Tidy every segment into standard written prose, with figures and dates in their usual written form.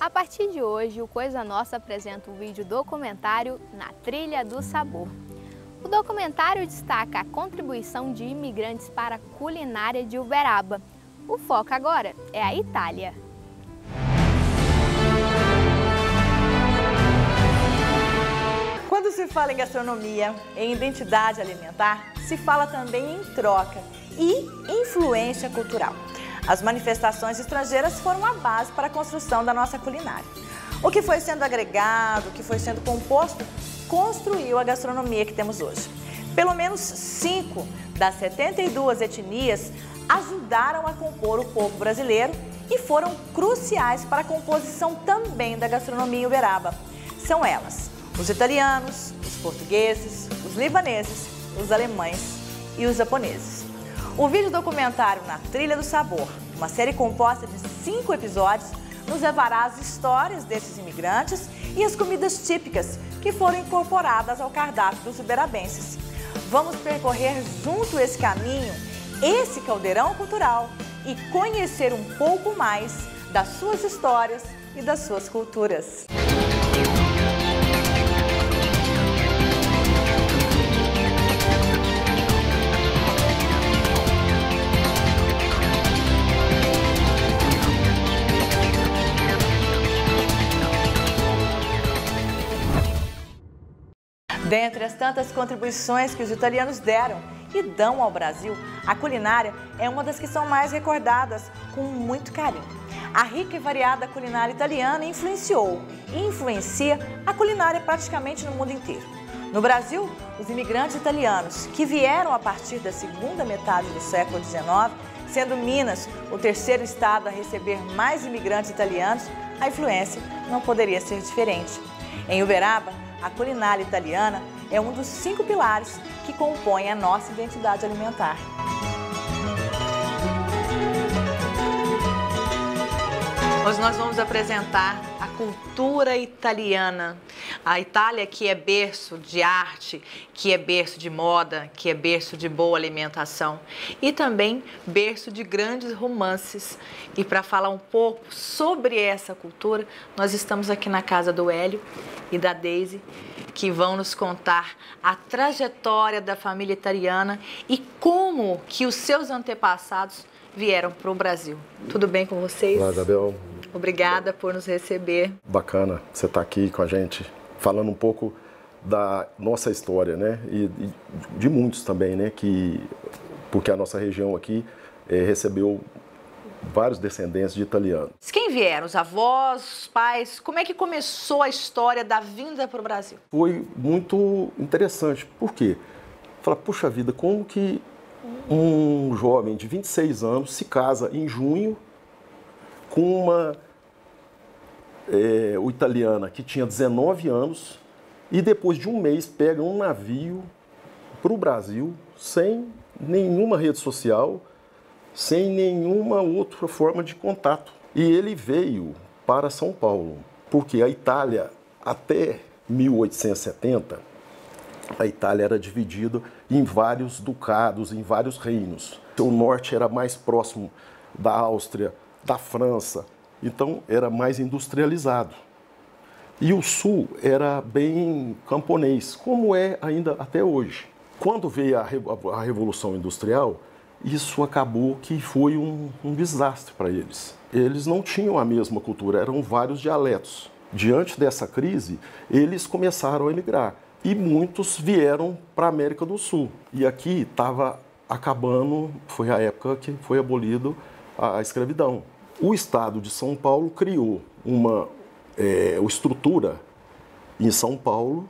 A partir de hoje, o Coisa Nossa apresenta um vídeo documentário Na Trilha do Sabor. O documentário destaca a contribuição de imigrantes para a culinária de Uberaba. O foco agora é a Itália. Quando se fala em gastronomia, em identidade alimentar, se fala também em troca e influência cultural. As manifestações estrangeiras foram a base para a construção da nossa culinária. O que foi sendo agregado, o que foi sendo composto, construiu a gastronomia que temos hoje. Pelo menos 5 das 72 etnias ajudaram a compor o povo brasileiro e foram cruciais para a composição também da gastronomia em Uberaba. São elas: os italianos, os portugueses, os libaneses, os alemães e os japoneses. O vídeo documentário Na Trilha do Sabor, uma série composta de 5 episódios, nos levará às histórias desses imigrantes e as comidas típicas que foram incorporadas ao cardápio dos uberabenses. Vamos percorrer junto esse caminho, esse caldeirão cultural e conhecer um pouco mais das suas histórias e das suas culturas. Dentre as tantas contribuições que os italianos deram e dão ao Brasil, a culinária é uma das que são mais recordadas com muito carinho. A rica e variada culinária italiana influenciou e influencia a culinária praticamente no mundo inteiro. No Brasil, os imigrantes italianos, que vieram a partir da segunda metade do século XIX, sendo Minas o terceiro estado a receber mais imigrantes italianos, a influência não poderia ser diferente. Em Uberaba, a culinária italiana é um dos 5 pilares que compõem a nossa identidade alimentar. Hoje nós vamos apresentar a cultura italiana. A Itália, que é berço de arte, que é berço de moda, que é berço de boa alimentação e também berço de grandes romances. E para falar um pouco sobre essa cultura, nós estamos aqui na casa do Hélio e da Deise, que vão nos contar a trajetória da família italiana e como que os seus antepassados vieram para o Brasil. Tudo bem com vocês? Olá, Isabel. Obrigada por nos receber. Bacana você estar aqui com a gente, falando um pouco da nossa história, né? E de muitos também, né? Porque a nossa região aqui recebeu vários descendentes de italianos. Quem vieram? Os avós, os pais? Como é que começou a história da vinda para o Brasil? Foi muito interessante. Por quê? Falar, puxa vida, como que um jovem de 26 anos se casa em junho com uma italiana que tinha 19 anos e depois de um mês pega um navio para o Brasil sem nenhuma rede social, sem nenhuma outra forma de contato. E ele veio para São Paulo, porque a Itália, até 1870, a Itália era dividida em vários ducados, em vários reinos. O norte era mais próximo da Áustria, da França, então era mais industrializado. E o sul era bem camponês, como é ainda até hoje. Quando veio a Revolução Industrial, isso acabou que foi um desastre para eles. Eles não tinham a mesma cultura, eram vários dialetos. Diante dessa crise, eles começaram a emigrar e muitos vieram para a América do Sul. E aqui estava acabando, foi a época que foi abolido a escravidão. O estado de São Paulo criou uma estrutura em São Paulo,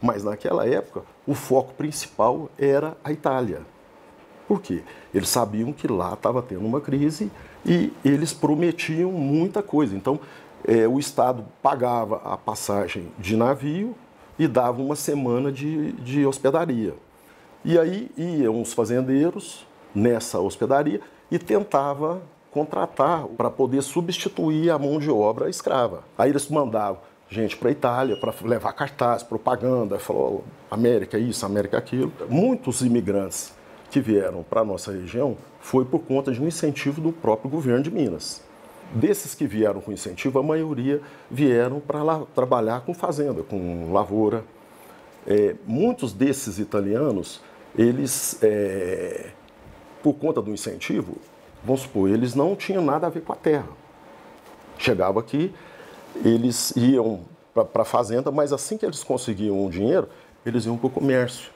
mas naquela época o foco principal era a Itália. Por quê? Eles sabiam que lá estava tendo uma crise e eles prometiam muita coisa. Então, o Estado pagava a passagem de navio e dava uma semana de hospedaria. E aí iam os fazendeiros nessa hospedaria e tentava contratar para poder substituir a mão de obra escrava. Aí eles mandavam gente para a Itália para levar cartaz, propaganda, falou América isso, América aquilo. Muitos imigrantes que vieram para a nossa região foi por conta de um incentivo do próprio governo de Minas. Desses que vieram com incentivo, a maioria vieram para lá trabalhar com fazenda, com lavoura. Muitos desses italianos, eles, por conta do incentivo, vamos supor, eles não tinham nada a ver com a terra. Chegava aqui, eles iam para a fazenda, mas assim que eles conseguiam o dinheiro, eles iam para o comércio.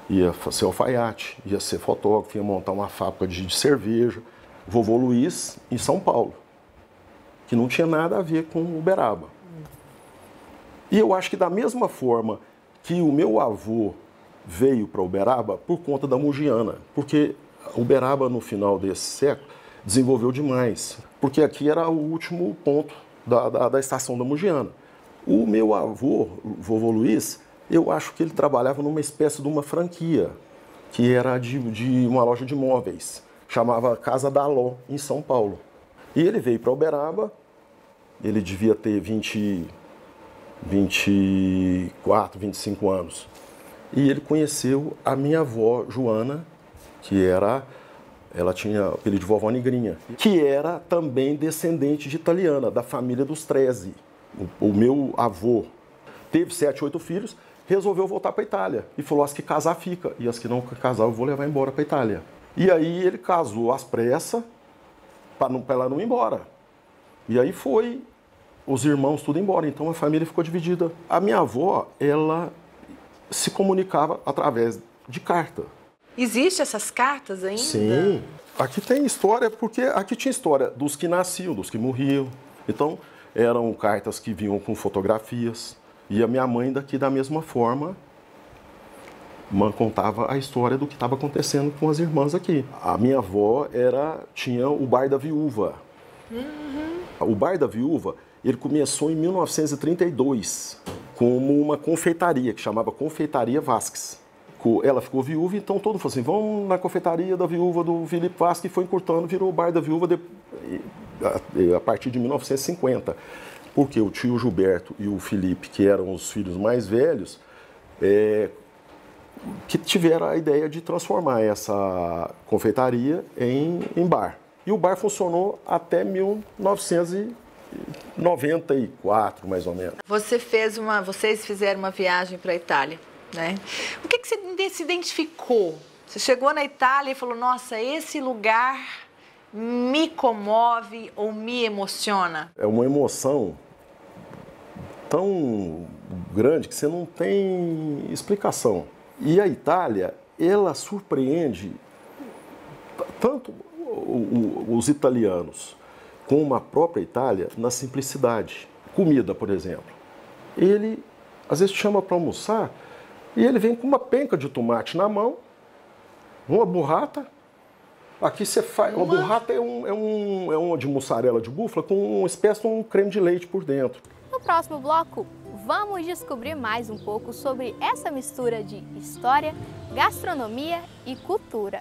Ia ser alfaiate, ia ser fotógrafo, ia montar uma fábrica de cerveja. Vovô Luiz, em São Paulo, que não tinha nada a ver com Uberaba. E eu acho que da mesma forma que o meu avô veio para Uberaba por conta da Mogiana, porque Uberaba no final desse século desenvolveu demais, porque aqui era o último ponto da estação da Mogiana. O meu avô, o vovô Luiz, eu acho que ele trabalhava numa espécie de uma franquia, que era de uma loja de móveis, chamava Casa da Aló, em São Paulo. E ele veio para Uberaba, ele devia ter 24, 25 anos. E ele conheceu a minha avó, Joana, ela tinha o apelido de vovó Negrinha, que era também descendente de italiana, da família dos Trezzi. O meu avô teve 7, 8 filhos, resolveu voltar para a Itália. E falou, as que casar fica, e as que não casar eu vou levar embora para a Itália. E aí ele casou às pressas, para ela não ir embora. E aí foi os irmãos tudo embora, então a família ficou dividida. A minha avó, ela se comunicava através de carta. Existem essas cartas ainda? Sim. Aqui tem história, porque aqui tinha história dos que nasciam, dos que morriam. Então, eram cartas que vinham com fotografias. E a minha mãe, daqui da mesma forma, contava a história do que estava acontecendo com as irmãs aqui. A minha avó tinha o Bar da Viúva. O Bar da Viúva, ele começou em 1932 como uma confeitaria, que chamava Confeitaria Vasques. Ela ficou viúva, então todo mundo falou assim, vamos na confeitaria da viúva do Felipe Vasques, e foi encurtando, virou o Bar da Viúva a partir de 1950. Porque o tio Gilberto e o Felipe, que eram os filhos mais velhos, que tiveram a ideia de transformar essa confeitaria em bar. E o bar funcionou até 1994, mais ou menos. Vocês fizeram uma viagem para a Itália, né? O que você se identificou? Você chegou na Itália e falou, nossa, esse lugar me comove ou me emociona? É uma emoção tão grande que você não tem explicação. E a Itália, ela surpreende tanto os italianos como a própria Itália na simplicidade. Comida, por exemplo. Ele, às vezes, chama para almoçar e ele vem com uma penca de tomate na mão, uma burrata. Aqui você faz... Uma burrata é uma de mussarela de búfala com uma espécie de um creme de leite por dentro. No próximo bloco, vamos descobrir mais um pouco sobre essa mistura de história, gastronomia e cultura.